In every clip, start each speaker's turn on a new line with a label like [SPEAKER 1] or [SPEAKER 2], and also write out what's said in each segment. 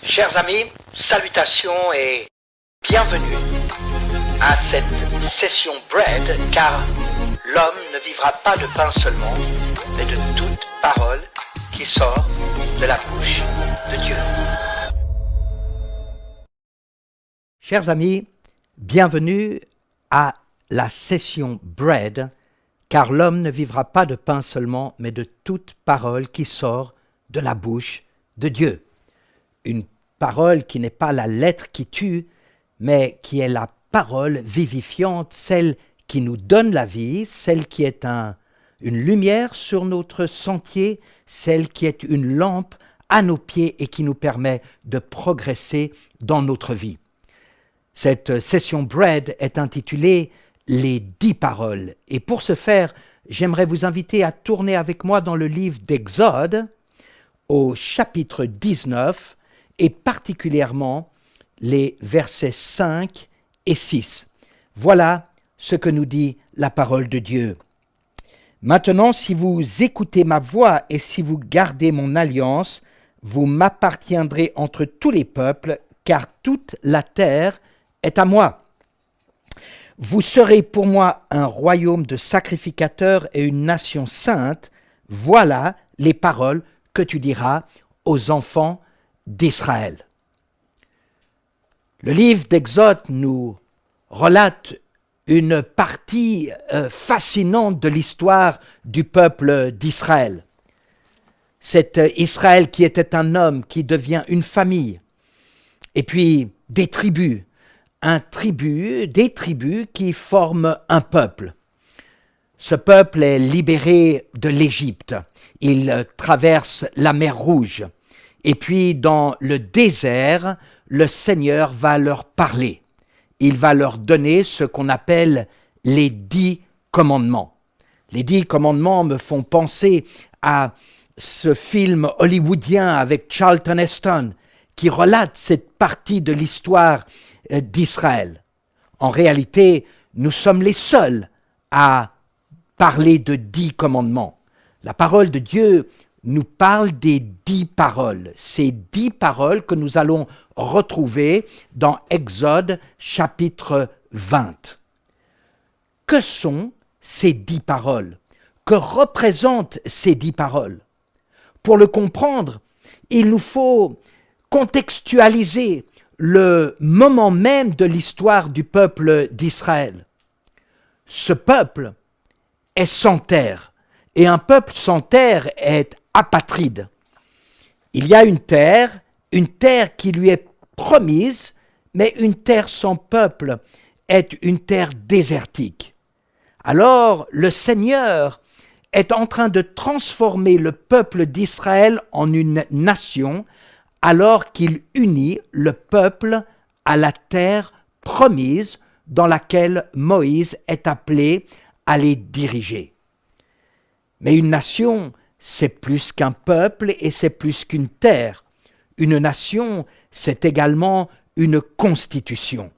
[SPEAKER 1] Chers amis, salutations et bienvenue à cette session Bread, car l'homme ne vivra pas de pain seulement, mais de toute parole qui sort de la bouche de Dieu. Chers amis, bienvenue à la session Bread, car l'homme ne vivra pas de pain seulement, mais de toute parole qui sort de la bouche de Dieu. Une parole qui n'est pas la lettre qui tue, mais qui est la parole vivifiante, celle qui nous donne la vie, celle qui est une lumière sur notre sentier, celle qui est une lampe à nos pieds et qui nous permet de progresser dans notre vie. Cette session Bread est intitulée « Les 10 paroles ». Et pour ce faire, j'aimerais vous inviter à tourner avec moi dans le livre d'Exode, au chapitre 19, et particulièrement les versets 5 et 6. Voilà ce que nous dit la parole de Dieu. « Maintenant, si vous écoutez ma voix et si vous gardez mon alliance, vous m'appartiendrez entre tous les peuples, car toute la terre est à moi. Vous serez pour moi un royaume de sacrificateurs et une nation sainte. Voilà les paroles que tu diras aux enfants d'Israël. » Le livre d'Exode nous relate une partie fascinante de l'histoire du peuple d'Israël. Cet Israël qui était un homme, qui devient une famille, et puis des tribus, des tribus qui forment un peuple. Ce peuple est libéré de l'Égypte. Il traverse la mer Rouge. Et puis dans le désert, le Seigneur va leur parler. Il va leur donner ce qu'on appelle les 10 commandements. Les 10 commandements me font penser à ce film hollywoodien avec Charlton Heston qui relate cette partie de l'histoire d'Israël. En réalité, nous sommes les seuls à parler de 10 commandements. La parole de Dieu nous parle des 10 paroles. Ces 10 paroles que nous allons retrouver dans Exode chapitre 20. Que sont ces 10 paroles? Que représentent ces 10 paroles? Pour le comprendre, il nous faut contextualiser le moment même de l'histoire du peuple d'Israël. Ce peuple est sans terre, et un peuple sans terre est apatride. Il y a une terre qui lui est promise, mais une terre sans peuple est une terre désertique. Alors le Seigneur est en train de transformer le peuple d'Israël en une nation, alors qu'il unit le peuple à la terre promise dans laquelle Moïse est appelé à les diriger. Mais une nation, c'est plus qu'un peuple et c'est plus qu'une terre. Une nation, c'est également une constitution.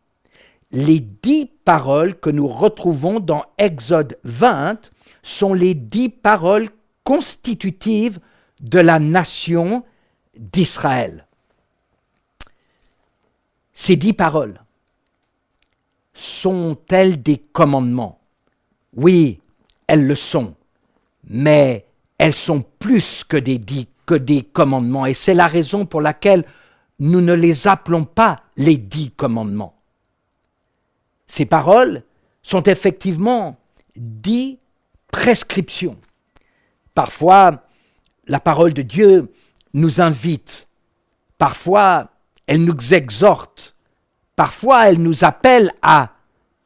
[SPEAKER 1] Les 10 paroles que nous retrouvons dans Exode 20 sont les 10 paroles constitutives de la nation d'Israël. Ces 10 paroles sont-elles des commandements? Oui, elles le sont, mais elles sont plus que des commandements, et c'est la raison pour laquelle nous ne les appelons pas les 10 commandements. Ces paroles sont effectivement 10 prescriptions. Parfois, la parole de Dieu nous invite, parfois elle nous exhorte, parfois elle nous appelle à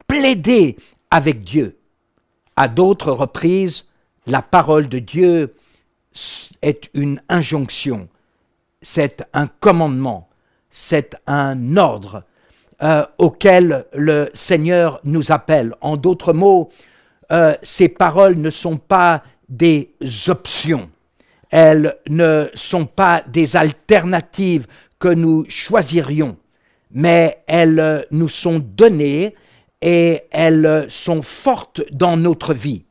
[SPEAKER 1] plaider avec Dieu. À d'autres reprises, la parole de Dieu est une injonction, c'est un commandement, c'est un ordre auquel le Seigneur nous appelle. En d'autres mots, ces paroles ne sont pas des options, elles ne sont pas des alternatives que nous choisirions, mais elles nous sont données et elles sont fortes dans notre vie.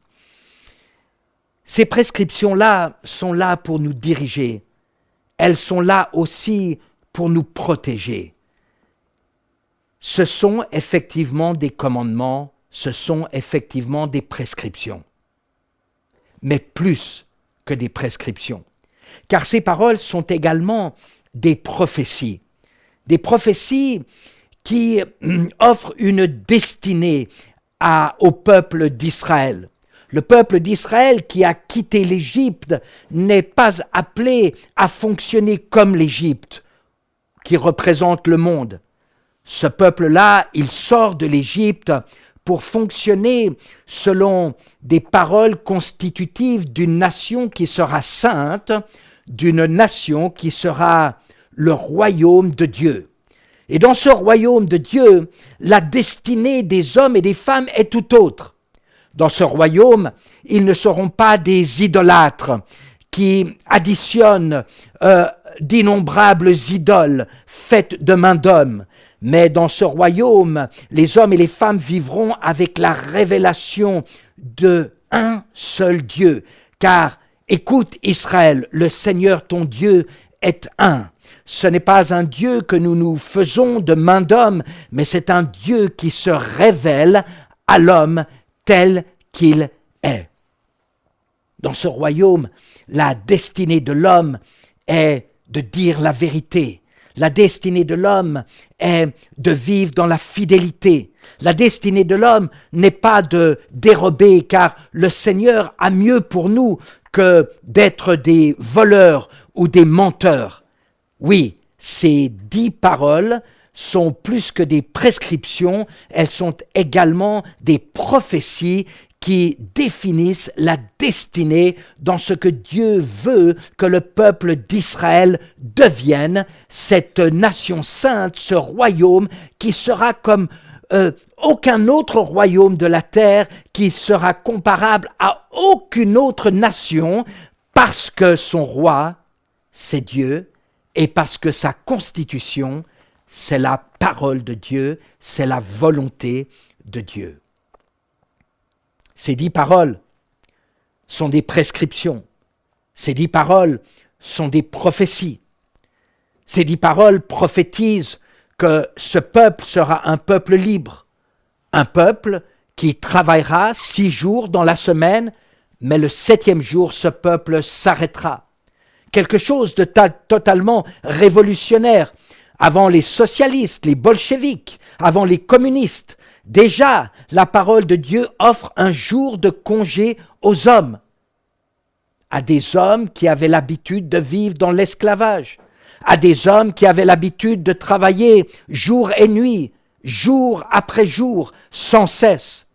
[SPEAKER 1] Ces prescriptions-là sont là pour nous diriger. Elles sont là aussi pour nous protéger. Ce sont effectivement des commandements, ce sont effectivement des prescriptions. Mais plus que des prescriptions. Car ces paroles sont également des prophéties. Des prophéties qui offrent une destinée au peuple d'Israël. Le peuple d'Israël qui a quitté l'Égypte n'est pas appelé à fonctionner comme l'Égypte, qui représente le monde. Ce peuple-là, il sort de l'Égypte pour fonctionner selon des paroles constitutives d'une nation qui sera sainte, d'une nation qui sera le royaume de Dieu. Et dans ce royaume de Dieu, la destinée des hommes et des femmes est tout autre. Dans ce royaume, ils ne seront pas des idolâtres qui additionnent d'innombrables idoles faites de main d'homme. Mais dans ce royaume, les hommes et les femmes vivront avec la révélation de un seul Dieu. Car, écoute Israël, le Seigneur ton Dieu est un. Ce n'est pas un Dieu que nous nous faisons de main d'homme, mais c'est un Dieu qui se révèle à l'homme tel qu'il est. Dans ce royaume, la destinée de l'homme est de dire la vérité. La destinée de l'homme est de vivre dans la fidélité. La destinée de l'homme n'est pas de dérober, car le Seigneur a mieux pour nous que d'être des voleurs ou des menteurs. Oui, ces 10 paroles sont plus que des prescriptions, elles sont également des prophéties qui définissent la destinée dans ce que Dieu veut que le peuple d'Israël devienne, cette nation sainte, ce royaume qui sera comme aucun autre royaume de la terre, qui sera comparable à aucune autre nation, parce que son roi, c'est Dieu, et parce que sa constitution, c'est la parole de Dieu, c'est la volonté de Dieu. Ces 10 paroles sont des prescriptions. Ces 10 paroles sont des prophéties. Ces 10 paroles prophétisent que ce peuple sera un peuple libre, un peuple qui travaillera 6 jours dans la semaine, mais le 7e jour, ce peuple s'arrêtera. Quelque chose de totalement révolutionnaire. Avant les socialistes, les bolcheviks, avant les communistes, déjà la parole de Dieu offre un jour de congé aux hommes, à des hommes qui avaient l'habitude de vivre dans l'esclavage, à des hommes qui avaient l'habitude de travailler jour et nuit, jour après jour, sans cesse.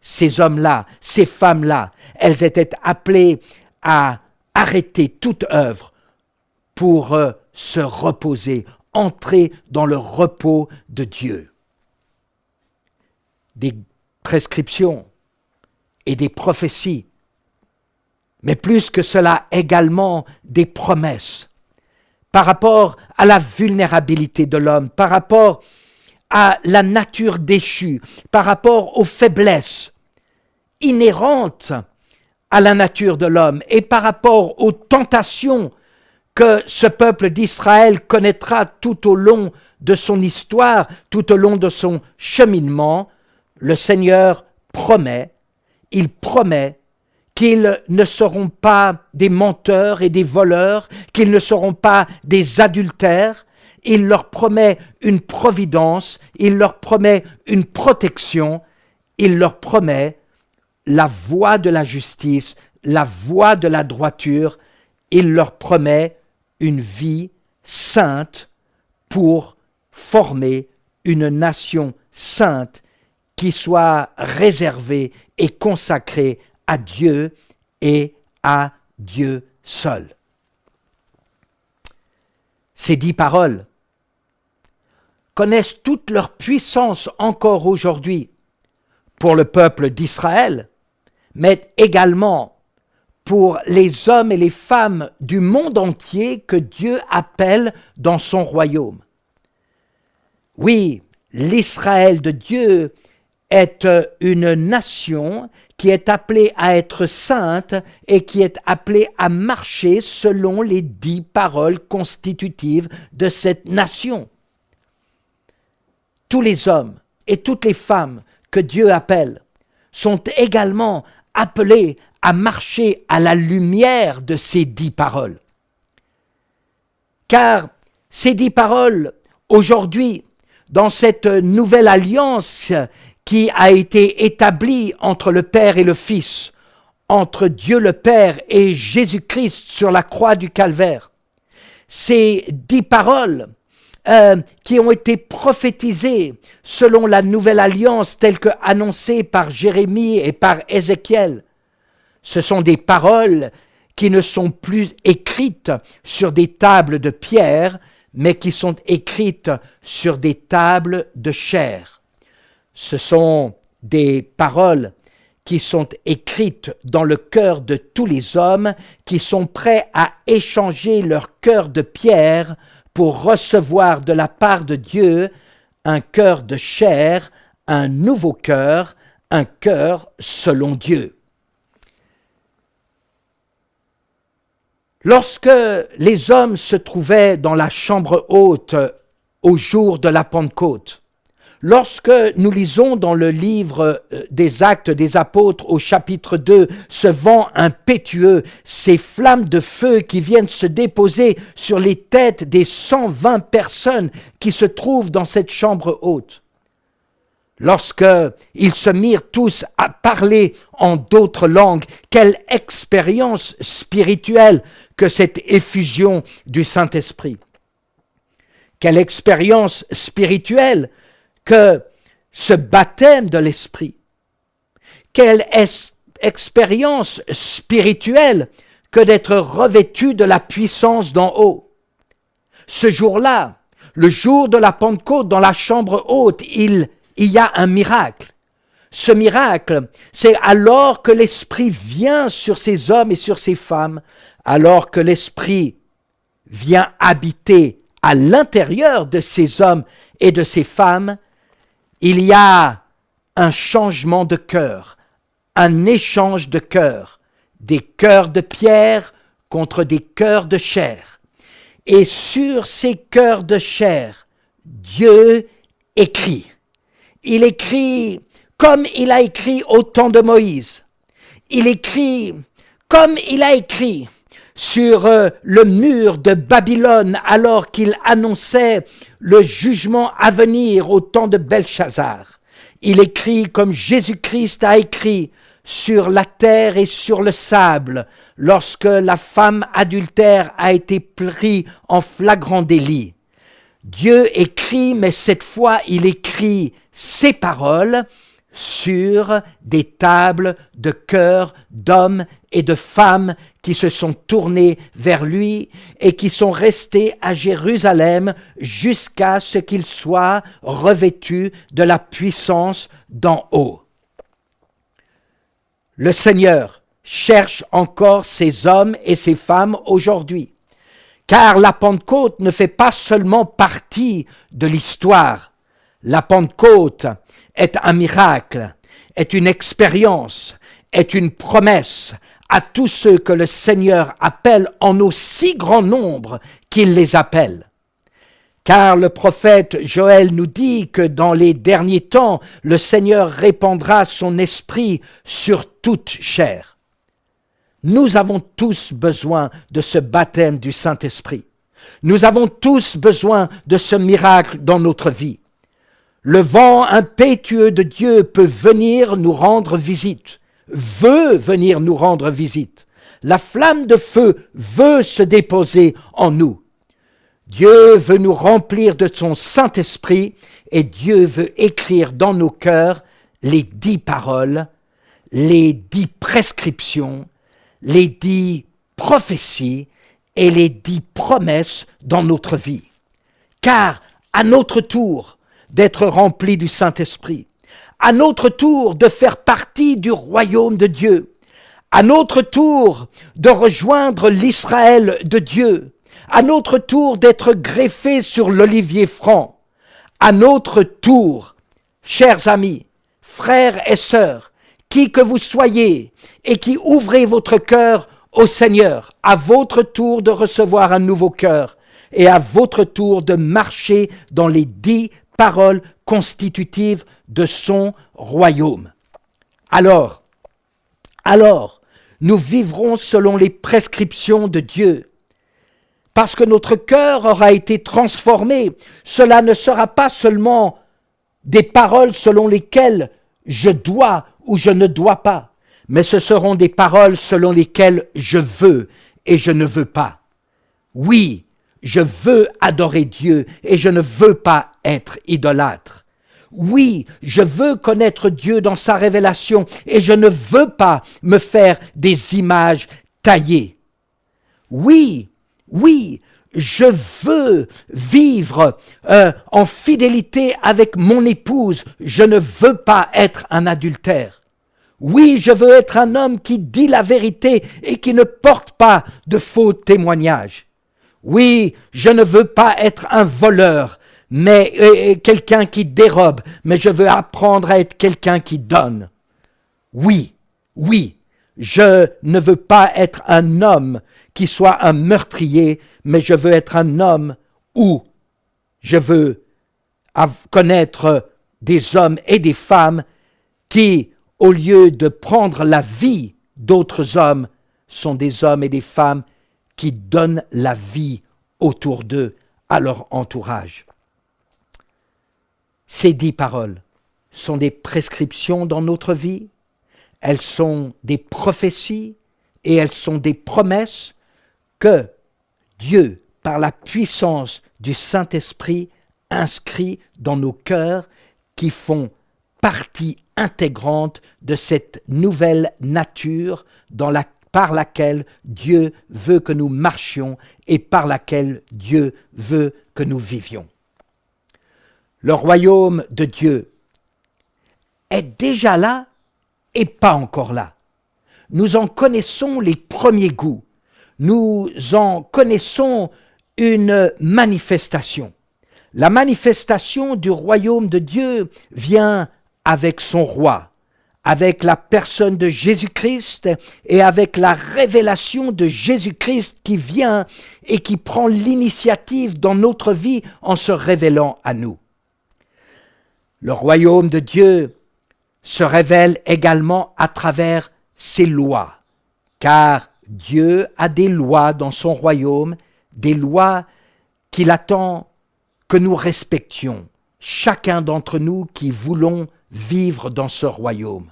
[SPEAKER 1] Ces hommes-là, ces femmes-là, elles étaient appelées à arrêter toute œuvre pour se reposer, entrer dans le repos de Dieu. Des prescriptions et des prophéties, mais plus que cela également des promesses par rapport à la vulnérabilité de l'homme, par rapport à la nature déchue, par rapport aux faiblesses inhérentes à la nature de l'homme et par rapport aux tentations que ce peuple d'Israël connaîtra tout au long de son histoire, tout au long de son cheminement. Le Seigneur promet, il promet qu'ils ne seront pas des menteurs et des voleurs, qu'ils ne seront pas des adultères. Il leur promet une providence, il leur promet une protection, il leur promet la voie de la justice, la voie de la droiture. Il leur promet une vie sainte pour former une nation sainte qui soit réservée et consacrée à Dieu et à Dieu seul. Ces 10 paroles connaissent toute leur puissance encore aujourd'hui pour le peuple d'Israël, mais également pour les hommes et les femmes du monde entier que Dieu appelle dans son royaume. Oui, l'Israël de Dieu est une nation qui est appelée à être sainte et qui est appelée à marcher selon les 10 paroles constitutives de cette nation. Tous les hommes et toutes les femmes que Dieu appelle sont également appelés à marcher à la lumière de ces 10 paroles. Car ces 10 paroles, aujourd'hui, dans cette nouvelle alliance qui a été établie entre le Père et le Fils, entre Dieu le Père et Jésus-Christ sur la croix du Calvaire, ces 10 paroles qui ont été prophétisées selon la nouvelle alliance telle que annoncée par Jérémie et par Ézéchiel, ce sont des paroles qui ne sont plus écrites sur des tables de pierre, mais qui sont écrites sur des tables de chair. Ce sont des paroles qui sont écrites dans le cœur de tous les hommes qui sont prêts à échanger leur cœur de pierre pour recevoir de la part de Dieu un cœur de chair, un nouveau cœur, un cœur selon Dieu. Lorsque les hommes se trouvaient dans la chambre haute au jour de la Pentecôte, lorsque nous lisons dans le livre des Actes des Apôtres au chapitre 2, ce vent impétueux, ces flammes de feu qui viennent se déposer sur les têtes des 120 personnes qui se trouvent dans cette chambre haute, lorsqu'ils se mirent tous à parler en d'autres langues, quelle expérience spirituelle que cette effusion du Saint-Esprit. Quelle expérience spirituelle que ce baptême de l'Esprit. Quelle expérience spirituelle que d'être revêtu de la puissance d'en haut. Ce jour-là, le jour de la Pentecôte, dans la chambre haute, il y a un miracle. Ce miracle, c'est alors que l'Esprit vient sur ces hommes et sur ces femmes, alors que l'Esprit vient habiter à l'intérieur de ces hommes et de ces femmes, il y a un changement de cœur, un échange de cœurs, des cœurs de pierre contre des cœurs de chair. Et sur ces cœurs de chair, Dieu écrit. Il écrit comme il a écrit au temps de Moïse. Il écrit comme il a écrit sur le mur de Babylone alors qu'il annonçait le jugement à venir au temps de Belchazzar. Il écrit comme Jésus-Christ a écrit sur la terre et sur le sable lorsque la femme adultère a été prise en flagrant délit. Dieu écrit, mais cette fois il écrit ses paroles sur des tables de cœur d'hommes et de femmes qui se sont tournés vers lui et qui sont restés à Jérusalem jusqu'à ce qu'ils soient revêtus de la puissance d'en haut. Le Seigneur cherche encore ces hommes et ces femmes aujourd'hui, car la Pentecôte ne fait pas seulement partie de l'histoire. La Pentecôte est un miracle, est une expérience, est une promesse à tous ceux que le Seigneur appelle en aussi grand nombre qu'il les appelle. Car le prophète Joël nous dit que dans les derniers temps, le Seigneur répandra son esprit sur toute chair. Nous avons tous besoin de ce baptême du Saint-Esprit. Nous avons tous besoin de ce miracle dans notre vie. Le vent impétueux de Dieu peut venir nous rendre visite, veut venir nous rendre visite. La flamme de feu veut se déposer en nous. Dieu veut nous remplir de son Saint-Esprit et Dieu veut écrire dans nos cœurs les 10 paroles, les 10 prescriptions, les 10 prophéties et les 10 promesses dans notre vie. Car à notre tour d'être remplis du Saint-Esprit, à notre tour de faire partie du royaume de Dieu, à notre tour de rejoindre l'Israël de Dieu, à notre tour d'être greffés sur l'olivier franc, à notre tour, chers amis, frères et sœurs, qui que vous soyez, et qui ouvrez votre cœur au Seigneur, à votre tour de recevoir un nouveau cœur, et à votre tour de marcher dans les 10 paroles constitutives de son royaume. Alors, nous vivrons selon les prescriptions de Dieu. Parce que notre cœur aura été transformé, cela ne sera pas seulement des paroles selon lesquelles je dois ou je ne dois pas, mais ce seront des paroles selon lesquelles je veux et je ne veux pas. Oui, je veux adorer Dieu et je ne veux pas être idolâtre. Oui, je veux connaître Dieu dans sa révélation et je ne veux pas me faire des images taillées. Oui, je veux vivre en fidélité avec mon épouse. Je ne veux pas être un adultère. Oui, je veux être un homme qui dit la vérité et qui ne porte pas de faux témoignages. Oui, je ne veux pas être un voleur, mais quelqu'un qui dérobe, mais je veux apprendre à être quelqu'un qui donne. Oui, je ne veux pas être un homme qui soit un meurtrier, mais je veux être un homme où je veux connaître des hommes et des femmes qui, au lieu de prendre la vie d'autres hommes, sont des hommes et des femmes qui donnent la vie autour d'eux, à leur entourage. Ces 10 paroles sont des prescriptions dans notre vie, elles sont des prophéties et elles sont des promesses que Dieu, par la puissance du Saint-Esprit, inscrit dans nos cœurs qui font partie intégrante de cette nouvelle nature par laquelle Dieu veut que nous marchions et par laquelle Dieu veut que nous vivions. Le royaume de Dieu est déjà là et pas encore là. Nous en connaissons les premiers goûts. Nous en connaissons une manifestation. La manifestation du royaume de Dieu vient avec son roi, avec la personne de Jésus-Christ et avec la révélation de Jésus-Christ qui vient et qui prend l'initiative dans notre vie en se révélant à nous. Le royaume de Dieu se révèle également à travers ses lois, car Dieu a des lois dans son royaume, des lois qu'il attend que nous respections, chacun d'entre nous qui voulons vivre dans ce royaume.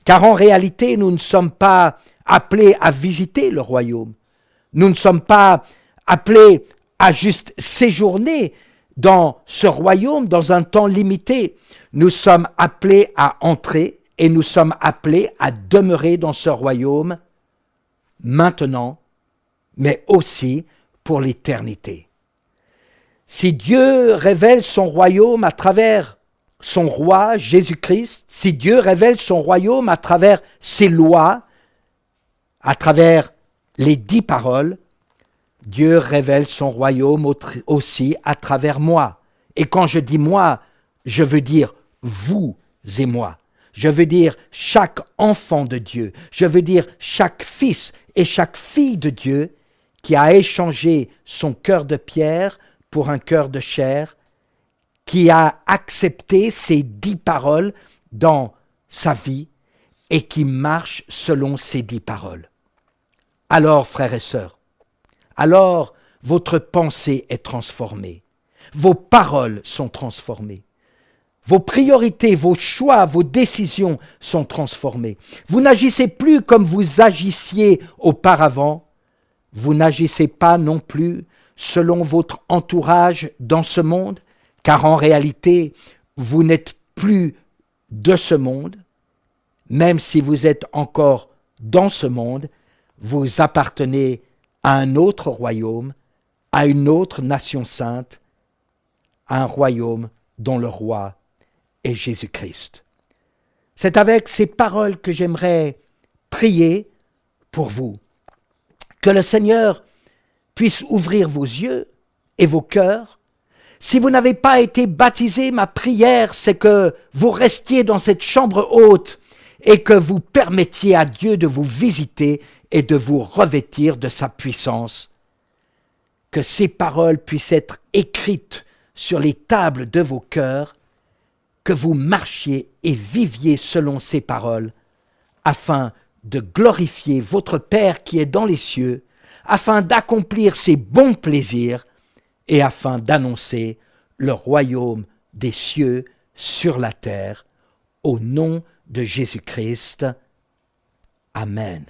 [SPEAKER 1] Car en réalité, nous ne sommes pas appelés à visiter le royaume. Nous ne sommes pas appelés à juste séjourner dans ce royaume dans un temps limité. Nous sommes appelés à entrer et nous sommes appelés à demeurer dans ce royaume maintenant, mais aussi pour l'éternité. Si Dieu révèle son royaume à travers son roi Jésus-Christ, si Dieu révèle son royaume à travers ses lois, à travers les 10 paroles, Dieu révèle son royaume aussi à travers moi. Et quand je dis moi, je veux dire vous et moi. Je veux dire chaque enfant de Dieu. Je veux dire chaque fils et chaque fille de Dieu qui a échangé son cœur de pierre pour un cœur de chair, qui a accepté ces 10 paroles dans sa vie et qui marche selon ces 10 paroles. Alors, frères et sœurs, alors votre pensée est transformée, vos paroles sont transformées, vos priorités, vos choix, vos décisions sont transformées. Vous n'agissez plus comme vous agissiez auparavant, vous n'agissez pas non plus selon votre entourage dans ce monde, car en réalité, vous n'êtes plus de ce monde, même si vous êtes encore dans ce monde, vous appartenez à un autre royaume, à une autre nation sainte, à un royaume dont le roi est Jésus-Christ. C'est avec ces paroles que j'aimerais prier pour vous, que le Seigneur puisse ouvrir vos yeux et vos cœurs. Si vous n'avez pas été baptisé, ma prière, c'est que vous restiez dans cette chambre haute et que vous permettiez à Dieu de vous visiter et de vous revêtir de sa puissance. Que ces paroles puissent être écrites sur les tables de vos cœurs, que vous marchiez et viviez selon ces paroles, afin de glorifier votre Père qui est dans les cieux, afin d'accomplir ses bons plaisirs et afin d'annoncer le royaume des cieux sur la terre, au nom de Jésus-Christ. Amen.